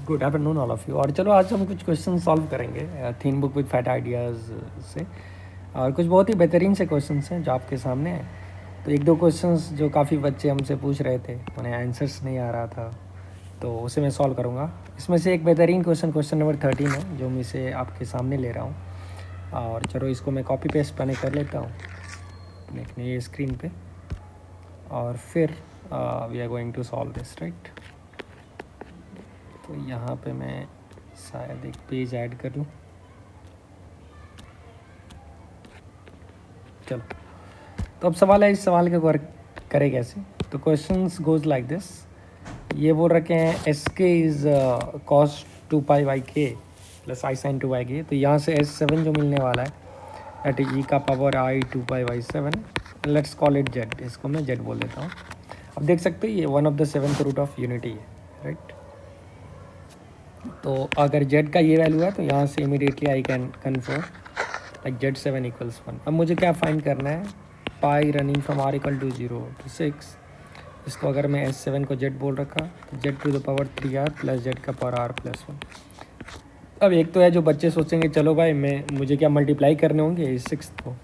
Good afternoon all of you. और चलो आज हम कुछ क्वेश्चन सॉल्व करेंगे थीन बुक विद फैट आइडियाज़ से, और कुछ बहुत ही बेहतरीन से क्वेश्चंस हैं जो आपके सामने हैं। तो एक दो क्वेश्चंस जो काफ़ी बच्चे हमसे पूछ रहे थे, उन्हें आंसर्स नहीं आ रहा था, तो उसे मैं सॉल्व करूँगा। इसमें से एक बेहतरीन क्वेश्चन नंबर 13 है जो मैं इसे आपके सामने ले रहा हूँ। और चलो इसको मैं कॉपी पेस्ट पहले कर लेता हूँ अपने नई स्क्रीन पे, और फिर we are going to solve this, right. तो यहाँ पे मैं शायद एक पेज ऐड कर लूँ। चलो, तो अब सवाल है, इस सवाल का वर्क करें कैसे। तो क्वेश्चंस गोज लाइक दिस। ये बोल रखे हैं S K is cos 2π/k plus i sine 2/k। तो यहाँ से S7 जो मिलने वाला है एट ई का power i 2π/7, let's call it Z. इसको मैं जेड बोल देता हूँ। अब देख सकते हैं ये one of the 7th root of unity है, राइट। तो अगर जेड का ये वैल्यू है तो यहाँ से immediately I can confirm like Z7 = 1। अब मुझे क्या फाइंड करना है, पाई रनिंग फ्रॉम r = 0 to 6। इसको अगर मैं S7 को Z बोल रखा तो Z⁻³ 3r प्लस Z⁻r + 1। अब एक तो है जो बच्चे सोचेंगे चलो भाई मुझे क्या मल्टीप्लाई करने होंगे इस 6 को।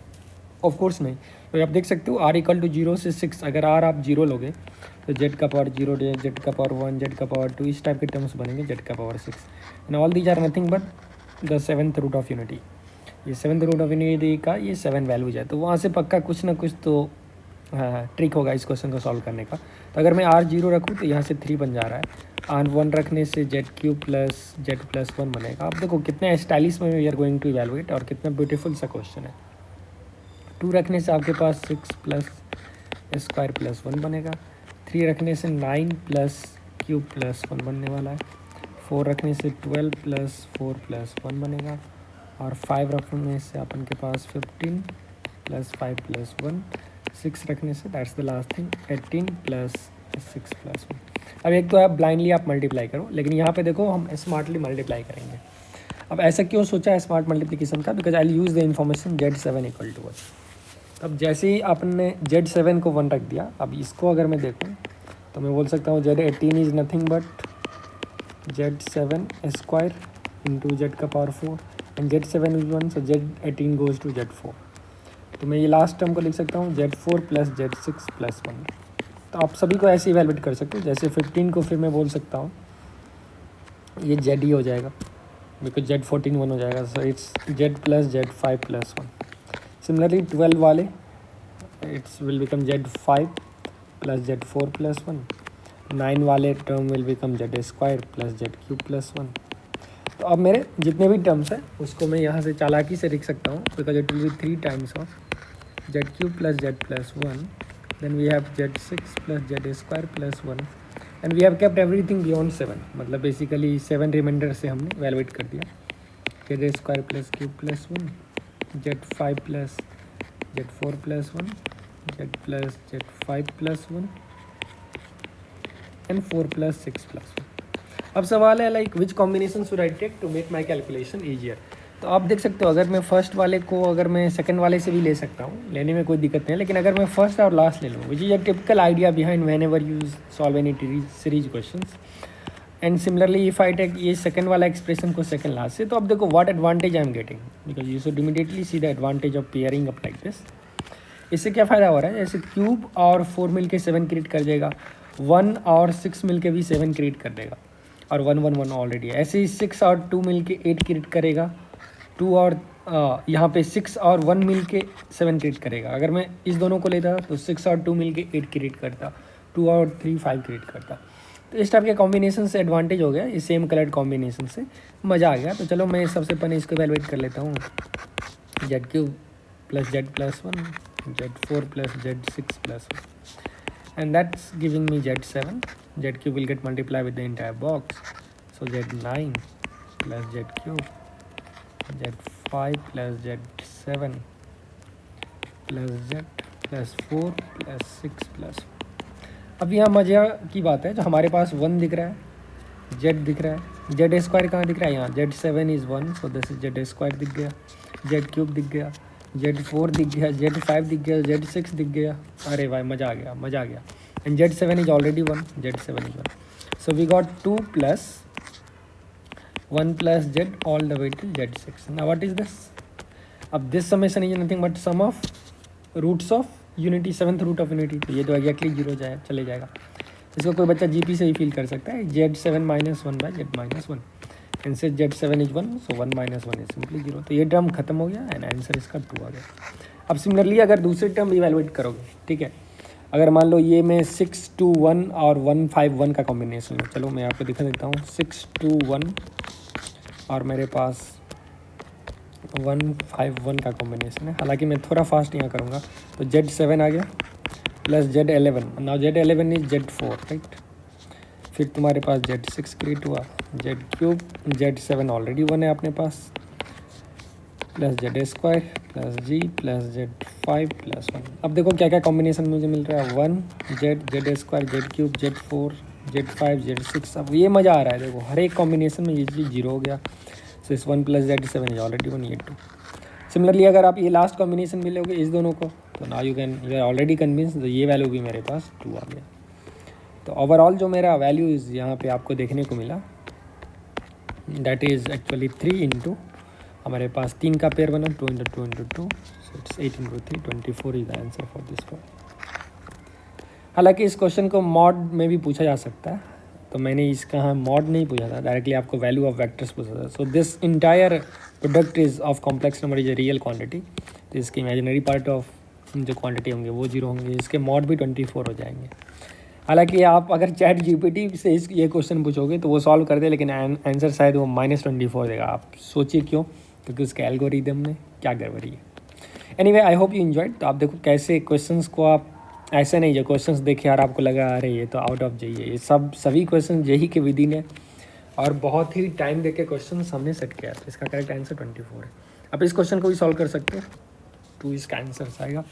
ऑफ कोर्स नहीं। तो आप देख सकते हो r = 0 से 6, अगर r आप 0 लोगे तो Z⁻0 Z⁻1 Z⁻2 इस टाइप के टर्म्स बनेंगे, Z⁻6। And all these are nothing but the 7th root of unity. ये 7th रूट ऑफ यूनिटी का ये 7 वैल्यूज है, तो वहाँ से पक्का कुछ ना कुछ तो ट्रिक होगा इस क्वेश्चन को सॉल्व करने का। तो अगर मैं r 0 रखूँ तो यहाँ से 3 बन जा रहा है, r 1 रखने से Z³ प्लस Z+1 बनेगा। आप देखो कितने स्टाइलिश में we are going to evaluate, और कितना ब्यूटीफुल सा क्वेश्चन है। 2 रखने से आपके पास 6 प्लस स्क्वायर प्लस 1 बनेगा। 3 रखने से 9 प्लस क्यूब प्लस 1 बनने वाला है। 4 रखने से 12 प्लस 4 प्लस 1 बनेगा। और 5 रखने से अपन के पास 15 प्लस 5 प्लस 1। 6 रखने से that's the last thing 18 plus 6 plus 1। अब एक तो आप ब्लाइंडली आप मल्टीप्लाई करो, लेकिन यहाँ पे देखो हम स्मार्टली मल्टीप्लाई करेंगे। अब ऐसा क्यों सोचा है स्मार्ट मल्टीप्लिकेशन का, because I will use the information Z7 = 1। अब जैसे ही आपने Z7 को 1 रख दिया, अब इसको अगर मैं देखूँ तो मैं बोल सकता हूँ Z18 is nothing but Z7² into Z⁻4 and Z7 is 1, so Z18 goes to Z4। तो मैं ये लास्ट टर्म को लिख सकता हूँ Z4 प्लस Z6 प्लस 1। तो आप सभी को ऐसे इवैल्यूएट कर सकते हो। जैसे 15 को फिर मैं बोल सकता हूँ ये Z ही हो जाएगा, बिकॉज Z14 1 हो जाएगा, so it's Z plus Z5 plus 1। Similarly 12 वाले it's will become Z5 plus Z4 plus 1। 9 वाले term will become Z² plus Z³ plus 1। तो अब मेरे जितने भी टर्म्स हैं उसको मैं यहाँ से चालाकी से लिख सकता हूँ, because it will be 3 times of Z³ plus Z+1, then we have Z6 plus Z² plus 1, and we have kept everything beyond 7। मतलब बेसिकली 7 रिमाइंडर से हमने वैल्यूएट कर दिया। Z² plus cube plus 1, Z5 plus Z4 plus 1, Z plus Z5 plus 1 and 4 plus 6 plus 1। अब सवाल है like which combination should I take to make my calculation easier. तो आप देख सकते हो अगर मैं फर्स्ट वाले को अगर मैं सेकंड वाले से भी ले सकता हूँ, लेने में कोई दिक्कत नहीं है, लेकिन अगर मैं फर्स्ट और लास्ट ले लूँ, which is a typical idea behind whenever you solve any series questions. And similarly if I take ये सेकंड वाला एक्सप्रेशन को सेकंड लास्ट से, तो अब देखो what advantage I am getting, because you should immediately see the advantage of pairing up like this. इससे क्या फ़ायदा हो रहा है, जैसे क्यूब और 4 मिल के 7 क्रिएट कर देगा, 1 और 6 मिल के भी 7 क्रिएट कर देगा, और 1 1 1 ऑलरेडी है। ऐसे ही 6 और 2 मिल के 8 क्रिएट करेगा, 2 और यहाँ पे 6 और 1 मिल के 7 क्रिएट करेगा। अगर मैं इस दोनों को लेता तो 6 और 2 मिल के 8 क्रिएट करता, 2 और 3 5 क्रिएट करता। तो इस टाइप के कॉम्बिनेशन से एडवांटेज हो गया, ये सेम कलर्ड कॉम्बिनेशन से मज़ा आ गया। तो चलो मैं सबसे पहले इसको वैल्यूएट कर लेता हूँ। Z³ plus Z+1, Z4 plus Z6 plus 1, and that's giving me Z7. Z³ will get multiplied with the entire box, so Z9 plus Z³, Z5 plus Z7 plus Z plus 4 plus 6 plus 1। अब यहाँ मज़े की बात है, जो हमारे पास 1 दिख रहा है, Z दिख रहा है, Z² कहाँ दिख रहा है, यहाँ Z7 is 1, so this is Z² दिख गया, Z³ दिख गया, Z4 दिख गया, Z5 दिख गया, Z6 दिख गया। अरे भाई मज़ा आ गया, मज़ा आ गया। And Z7 is already 1, Z7 is 1. So we got 2 plus 1 plus z all the way till z6. Now what is this? अब this summation is nothing but sum of roots of unity, 7th root of unity. तो ये तो exactly zero चले जाएगा. इसको कोई बच्चा GP से ही फील कर सकता है. z7 minus 1 by z minus 1. And से z7 is 1, so 1 minus 1 is simply zero. तो ये टर्म खत्म हो गया एंड आंसर इसका 2 आ गया. अब सिमिलरली अगर दूसरी टर्म इवेलुएट करोगे, ठीक है, अगर मान लो ये मैं 6 2 1 और 1 5 1 का कॉम्बिनेशन है. चलो मैं आपको दिखा देता हूँ. 6 2 1 और मेरे पास 1 5 1 का कॉम्बिनेशन है. हालांकि मैं थोड़ा फास्ट यहाँ करूँगा. तो z7 आ गया plus z11. Now z11 is z4, right. फिर तुम्हारे पास z6 क्रिएट हुआ, z3, z7 ऑलरेडी 1 है अपने पास, plus z² plus g plus z5 plus 1. अब देखो क्या क्या कॉम्बिनेशन मुझे मिल रहा है. 1 z² z3 z4 z5 z6. अब ये मज़ा आ रहा है. देखो हर एक कॉम्बिनेशन में ये चीज़ जीरो हो गया. सो इस 1 प्लस z7 इज ऑलरेडी 1, ये 2. सिमिलरली अगर आप ये लास्ट कॉम्बिनेशन मिलोगे इस दोनों को, तो now you are already convince. तो ये वैल्यू भी मेरे पास 2 आ गया. तो ओवरऑल जो मेरा वैल्यू इज़ यहाँ पे आपको देखने को मिला, दैट इज़ एक्चुअली 3 इंटू, हमारे पास 3 का पेयर बना, 2 into 2 into 2, so it's 8 into 3, 24 is the answer for this one. हालांकि इस क्वेश्चन को मॉड में भी पूछा जा सकता है, तो मैंने इसका यहाँ मॉड नहीं पूछा था, डायरेक्टली आपको वैल्यू ऑफ वेक्टर्स पूछा था. So this entire product is of complex number is a real quantity. तो इसके इमेजिनरी पार्ट ऑफ जो क्वांटिटी होंगे वो जीरो होंगे, इसके मॉड भी 24 हो जाएंगे. हालांकि आप अगर चैट जीपीटी से ये क्वेश्चन पूछोगे तो वो सॉल्व कर दे, लेकिन आंसर शायद वो -24 देगा. आप सोचिए क्यों, क्योंकि उसके एल्गोरिदम में क्या गड़बड़ी है. Anyway I hope you enjoyed. तो आप देखो कैसे क्वेश्चंस को आप ऐसे नहीं, जो क्वेश्चंस देखे यार आपको लगा आ रही है तो आउट ऑफ जाइए. ये सभी क्वेश्चन जेही के विद इन है और बहुत ही टाइम दे के क्वेश्चन हमने सेट किया. तो इसका करेक्ट आंसर 24 है. आप इस क्वेश्चन को भी सॉल्व कर सकते हो, 2 इसका आंसर आएगा.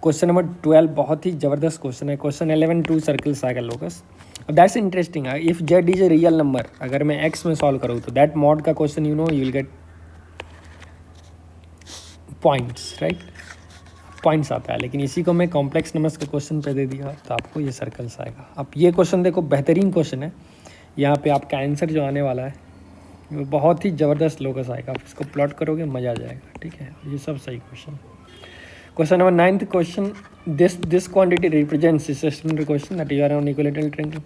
क्वेश्चन नंबर 12 बहुत ही ज़बरदस्त क्वेश्चन है. क्वेश्चन 11 2 सर्कल्स आएगा लोकस. अब that's interesting. If Z is a real number, अगर मैं एक्स में सॉल्व करूँ तो दैट मॉड का question you will get points, right. Points आता है. लेकिन इसी को मैं कॉम्प्लेक्स नंबर्स के क्वेश्चन पे दे दिया तो आपको ये सर्कल्स आएगा. अब ये क्वेश्चन देखो बेहतरीन क्वेश्चन है. यहाँ पे आपका आंसर जो आने वाला है वो बहुत ही ज़बरदस्त लोकस आएगा. आप इसको प्लॉट करोगे मज़ा आ जाएगा. ठीक है, ये सब सही question. Question number 9th question, this quantity represents इस standard question that you are on equilateral triangle.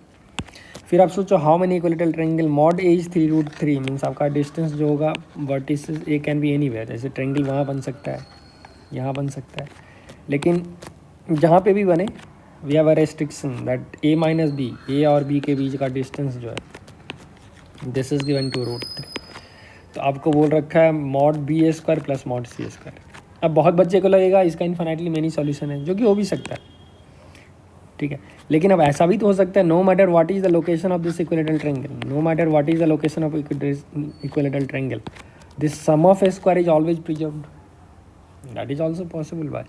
फिर आप सोचो how many equilateral triangle, mod A is 3√3 means आपका डिस्टेंस जो होगा vertices A can be anywhere. जैसे ट्रायंगल वहाँ बन सकता है, यहाँ बन सकता है, लेकिन जहाँ पे भी बने we have a restriction that a minus B, A और बी के बीच का डिस्टेंस जो है दिस इज गिवन टू √3. तो आपको बोल रखा है mod b² plus mod c². अब बहुत बच्चे को लगेगा इसका इन्फिनिटली मेनी सॉल्यूशन है, जो कि हो भी सकता है, ठीक है. लेकिन अब ऐसा भी तो हो सकता है, no matter what is the location of this equilateral triangle, no matter what is the location of equilateral triangle, this sum of a² is always preserved. That is also possible by.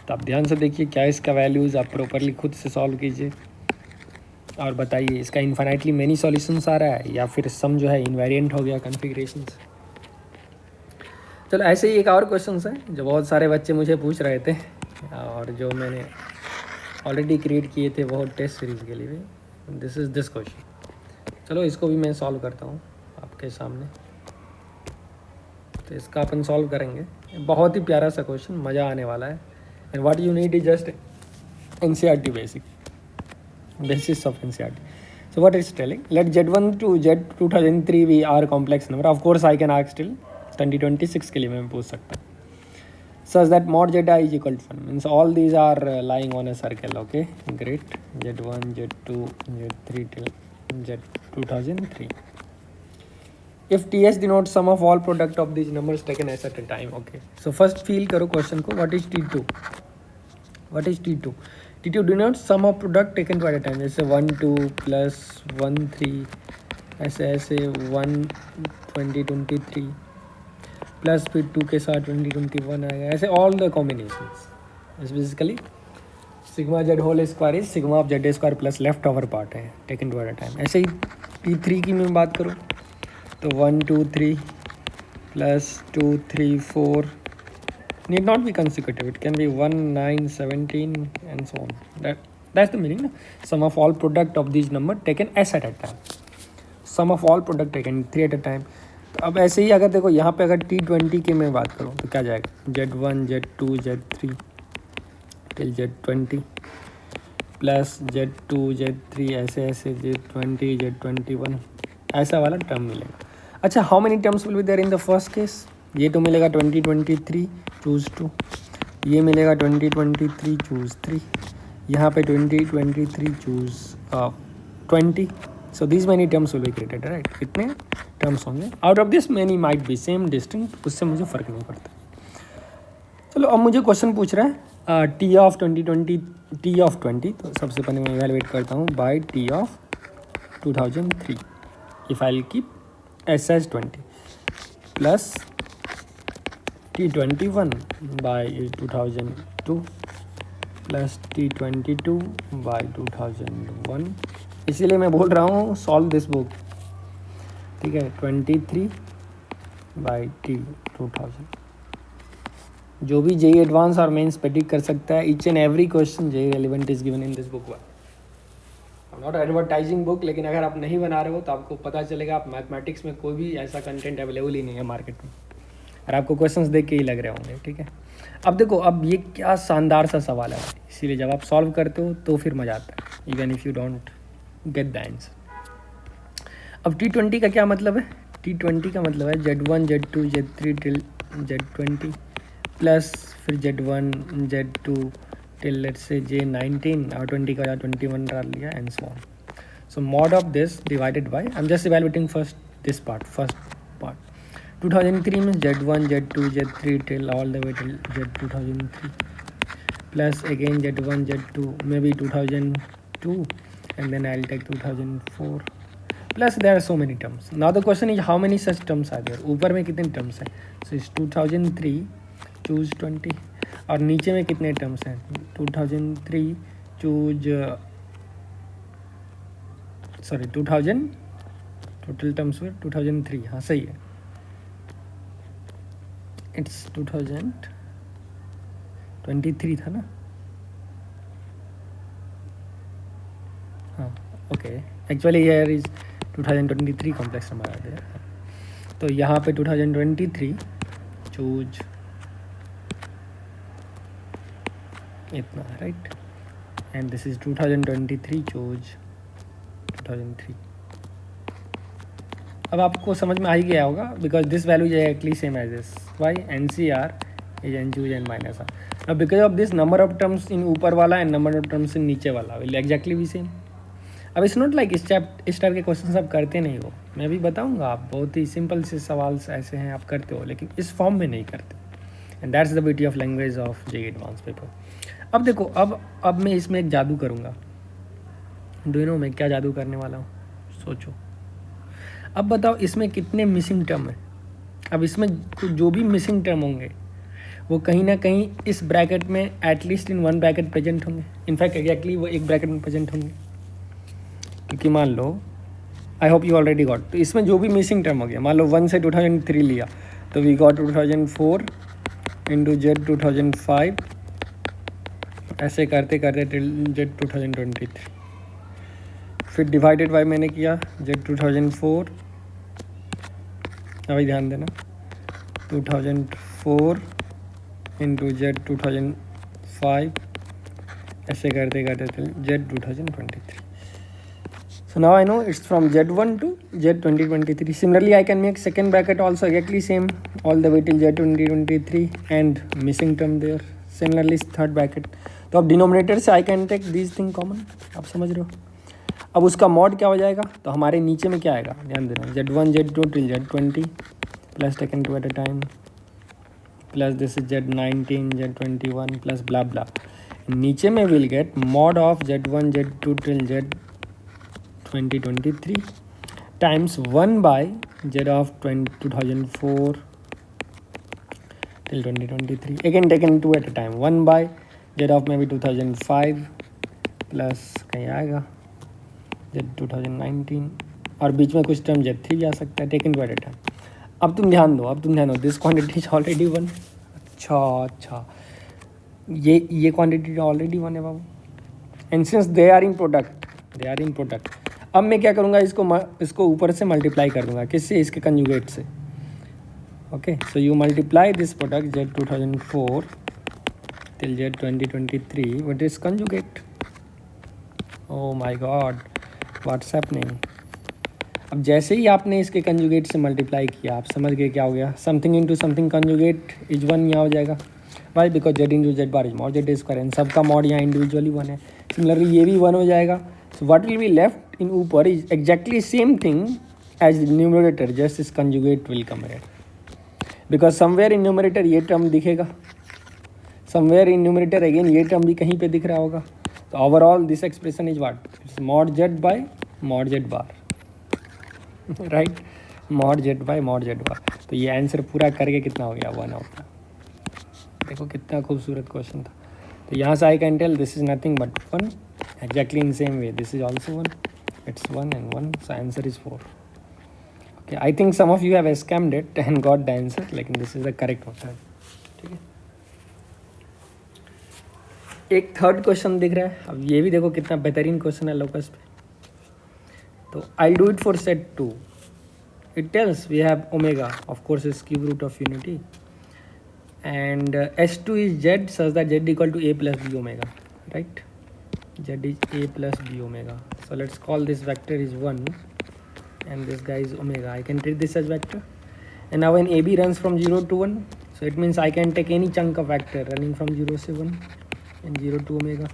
तो आप ध्यान से देखिए क्या इसका values, आप properly खुद से सॉल्व कीजिए और बताइए इसका इन्फिनिटली मेनी सॉल्यूशंस आ रहा है या फिर सम जो है इनवेरिएंट हो गया कन्फिग्रेशन से. चलो ऐसे ही एक और क्वेश्चन है जो बहुत सारे बच्चे मुझे पूछ रहे थे और जो मैंने ऑलरेडी क्रिएट किए थे वो टेस्ट सीरीज़ के लिए. This is this question. चलो इसको भी मैं सॉल्व करता हूँ आपके सामने. तो इसका अपन सॉल्व करेंगे. बहुत ही प्यारा सा क्वेश्चन, मज़ा आने वाला है. And what you need is just NCERT basis of NCERT. So what it's telling, let Z1 to Z2003 be R complex number. Of course I can ask still 2026 के लिए मैं पूछ सकता हूँ. Such that mod Zi is equal to 1 means all these are lying on a circle. Okay, great. Z1, Z2, Z3 till Z2003. If TS denotes sum of all product of these numbers taken at a time. Okay, so first feel करो question को. What is T2? What is T2? T2 denotes sum of product taken at a time. जैसे 1 2 plus 1 3 ऐसे 1 20 23 plus फिर 2 के साथ 20 21 आएगा. ऐसे all the combinations is basically sigma z whole square is sigma of z² plus left over part है taken at a time. ऐसे ही T3 की मैं बात करूँ तो 1 2 3 plus 2 3 4 need not be consecutive. It can be 1 9 17 and so on. That's the meaning. Sum of all product of these number taken S at a time. Sum of all product taken 3 at a time. तो अब ऐसे ही अगर देखो यहाँ पे अगर T20 की मैं बात करूँ तो क्या जाएगा Z1 Z2 Z3 till Z20 plus Z2 Z3 ऐसे ऐसे Z20 Z21 ऐसा वाला टर्म मिलेगा। अच्छा, how many terms will be there in the first case? ये तो मिलेगा 2023 चूज़ 2, ये मिलेगा 2023 चूज़ 3, यहाँ पे 2023 choose 20। So this many terms will be created, right? कितने टर्म्स होंगे? Out of this many might be same distinct, उससे मुझे फ़र्क नहीं पड़ता। चलो अब मुझे क्वेश्चन पूछ रहा है T ऑफ 20, तो सबसे पहले मैं इवैल्यूएट करता हूँ by T of 2003 if I will keep SS20 plus T21 by 2002 plus T22 by 2001। इसीलिए मैं बोल रहा हूँ सॉल्व दिस बुक, ठीक है? 23 बाय T2000। जो भी जेई एडवांस और मेंस प्रेडिक्ट कर सकता है, each and every question JEE relevant is given in this book. Not advertising book, लेकिन अगर आप नहीं बना रहे हो तो आपको पता चलेगा आप मैथमेटिक्स में कोई भी ऐसा कंटेंट अवेलेबल ही नहीं है मार्केट में, और आपको क्वेश्चंस देख के ही लग रहे होंगे, ठीक है? अब देखो, अब ये क्या शानदार सा सवाल है, इसीलिए जब आप सॉल्व करते हो तो फिर मज़ा आता है, even if you don't get the answer. अब T20 का क्या मतलब है? T20 का मतलब है Z1 Z2 Z3 till Z20 plus फिर Z1 Z2 till let's say J19 और 20 का 21 डाल लिया and so on. So mod of this divided by, I am just evaluating first this part, first part 2003 में Z1 Z2 Z3 till all the way till Z2003 plus again Z1 Z2 may be 2002 and then I'll take 2004 plus there are so many terms. Now the question is how many such terms are there? ऊपर में कितने terms हैं? So it's 2003 choose 20 और नीचे में कितने terms हैं? 2003 choose 2000 total terms were 2003, हाँ सही है, it's 2023 था ना? हाँ okay, actually here is 2023 complex number आ गया, तो यहाँ पे 2023 चूज इतना, right? And this is 2023 choose 2003। अब आपको समझ में आ ही गया होगा because this value is actually same as this, why NCR इज N choose N minus R। अब because of this number of terms in ऊपर वाला and number of terms in नीचे वाला विल एग्जैक्टली भी सेम। अब इट्स नॉट लाइक इस type के क्वेश्चन आप करते नहीं हो, मैं भी बताऊंगा, आप बहुत ही सिंपल से सवाल ऐसे हैं आप करते हो, लेकिन इस फॉर्म में नहीं करते, and that's the beauty of language of JEE advance paper. अब देखो, अब मैं इसमें एक जादू करूँगा। डू यू नो मैं क्या जादू करने वाला हूँ? सोचो। अब बताओ इसमें कितने मिसिंग टर्म है। अब इसमें जो भी मिसिंग टर्म होंगे वो कहीं ना कहीं इस ब्रैकेट में at least in one bracket present होंगे, इनफैक्ट एग्जैक्टली वो एक ब्रैकेट में प्रेजेंट होंगे, क्योंकि मान लो, I hope you already got, तो इसमें जो भी मिसिंग टर्म हो गया, मान लो 1 से 2003 लिया तो वी गॉट 2004 इंटू Z 2005, ऐसे करते करते टिल Z 2023, फिर डिवाइडेड बाय मैंने किया Z 2004, अभी ध्यान देना, 2004 इंटू Z 2005, ऐसे करते करते till Z 2023। So now I know it's from Z1 to Z 2023. Similarly, I can make second bracket also exactly same all the way till Z 2023 and missing term there. Similarly, third bracket. तो अब denominator से I can take these thing common. आप समझ रहे हो? अब उसका mod क्या हो जाएगा? तो हमारे नीचे में क्या आएगा? ध्यान देना, Z1 Z2 till Z20 plus taken 2 at a time plus this is Z19 Z21 plus blah blah. नीचे में will get mod of Z1 Z2 till Z 2023 times 1 by Z of 2004 till 2023, again taken 2 at a time, 1 by Z of maybe 2005 plus कहीं आएगा Z 2019, और बीच में कुछ term Z3 भी आ सकता है, taken 2 at a time। अब तुम ध्यान दो, दिस क्वांटिटी इज ऑलरेडी 1। अच्छा, ये क्वांटिटी ऑलरेडी 1 है बाबू, and since they are in product, अब मैं क्या करूँगा, इसको ऊपर से मल्टीप्लाई कर दूँगा, किससे? इसके कंजुगेट से। Okay, so you multiply this product Z 2004 till Z 2023 with its conjugate. Oh my god, what's happening? अब जैसे ही आपने इसके कंजुगेट से मल्टीप्लाई किया, आप समझ गए क्या हो गया. Something into something conjugate is one यहाँ हो जाएगा. Why? Because Z into Z bar is mod Z square and सबका मॉड यहाँ इंडिविजुअली वन है. सिमिलरली ये भी वन हो जाएगा. So what will be left in ऊपर is exactly same thing as numerator, just इस conjugate will come red. Because somewhere in numerator ये टर्म दिखेगा, समवेयर इन न्यूमरेटर अगेन ये टर्म भी कहीं पे दिख रहा होगा. तो overall this expression is what? It's mod Z by mod Z bar, right. Mod Z by mod Z bar. तो ये आंसर पूरा करके कितना हो गया? 1 होगा. देखो कितना खूबसूरत क्वेश्चन था. तो यहाँ से I can tell this is nothing but 1, exactly in same way this is also 1. It's 1 and 1, so answer is 4. Okay, I think some of you have scammed it and got the answer, लेकिन this is the correct one. ठीक है. एक third question दिख रहा है. अब ये भी देखो कितना बेहतरीन क्वेश्चन है लोकस पे. तो I do it for set 2. It tells we have omega, of course is cube root of unity, and S2 is Z such that Z equal to A plus B omega, right? Z is A plus B omega. So let's call this vector is 1 and this guy is omega. I can treat this as vector. And now when AB runs from 0 to 1, so it means I can take any chunk of vector running from 0 to 1 and 0 to omega.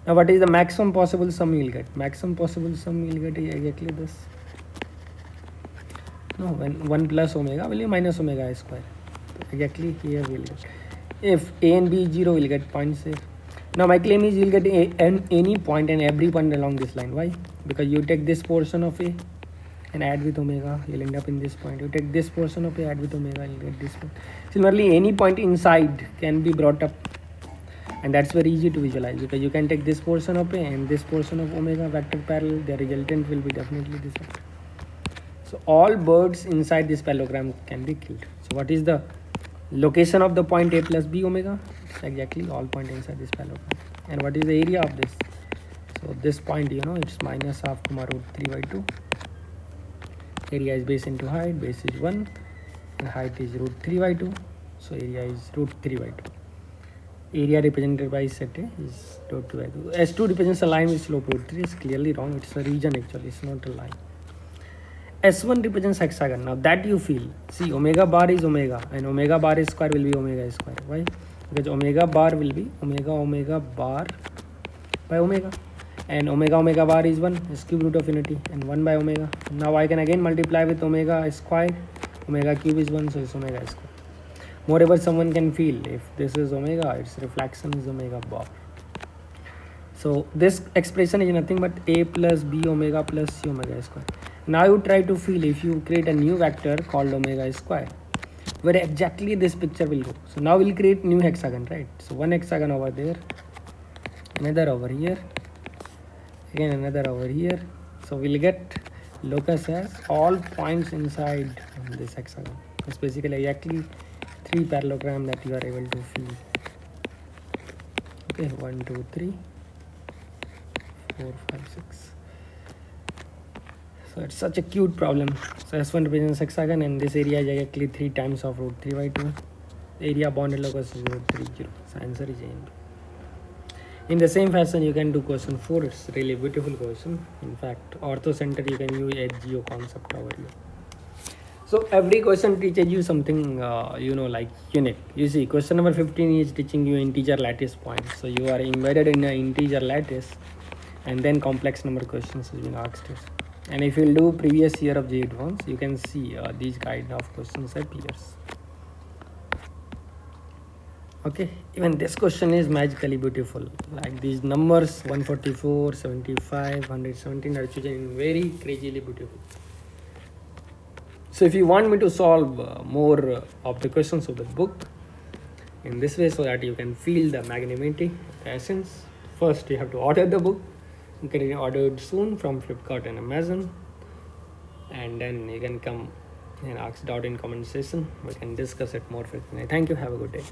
Now what is the maximum possible sum you will get? Maximum possible sum you will get is exactly this. No, when 1 plus omega will be minus omega square. So exactly here we will get. If A and B is 0, we will get points here. Now my claim is you will get any point and every point along this line. Why? Because you take this portion of A and add with omega, you will end up in this point. You take this portion of A, add with omega, you will get this point. Similarly, any point inside can be brought up, and that's very easy to visualize because you can take this portion of A and this portion of omega vector parallel. The resultant will be definitely this vector. So all birds inside this parallelogram can be killed. So what is the location of the point A plus B omega? It's exactly all point inside this parallelogram. And what is the area of this? So this point, you know, it's minus half comma root 3 by 2. Area is base into height. Base is 1 and height is root 3 by 2. So area is root 3 by 2. Area represented by set A is root 2 by 2. S2 represents a line with slope root 3. It's clearly wrong. It's a region actually. It's not a line. S1 represents hexagon. Now that you feel, see omega bar is omega and omega bar square will be omega square. Why? Because omega bar will be omega bar by omega, and omega bar is 1, is cube root of unity, and 1 by omega. Now I can again multiply with omega square. Omega cube is 1, so it's omega square. Moreover, someone can feel if this is omega, its reflection is omega bar. So this expression is nothing but A plus B omega plus C omega square. Now you try to feel if you create a new vector called omega square, where exactly this picture will go. So now we'll create new hexagon, right? So one hexagon over there, another over here, again another over here. So we'll get locus as all points inside this hexagon. It's basically exactly 3 parallelogram that you are able to feel. Okay, 1 2 3 4 5 6. So it's such a cute problem. So S1 represents hexagon and this area is exactly 3 times of root 3 by 2. The area bounded locus is root 3 0. So answer is A and B. In the same fashion you can do question 4. It's really beautiful question. In fact, ortho center you can use HGO concept over here. So every question teaches you something you know, like unique. You see question number 15 is teaching you integer lattice points. So you are embedded in an integer lattice and then complex number questions is being asked here. And if you do previous year of J Advanced, you can see these kind of questions appears. Okay, even this question is magically beautiful. Like these numbers 144, 75, 117 are chosen very crazily beautiful. So if you want me to solve more of the questions of the book in this way so that you can feel the magnanimity, the essence, first you have to order the book. You can order it soon from Flipkart and Amazon, and then you can come and ask doubt in comment section. We can discuss it more frequently. Thank you. Have a good day.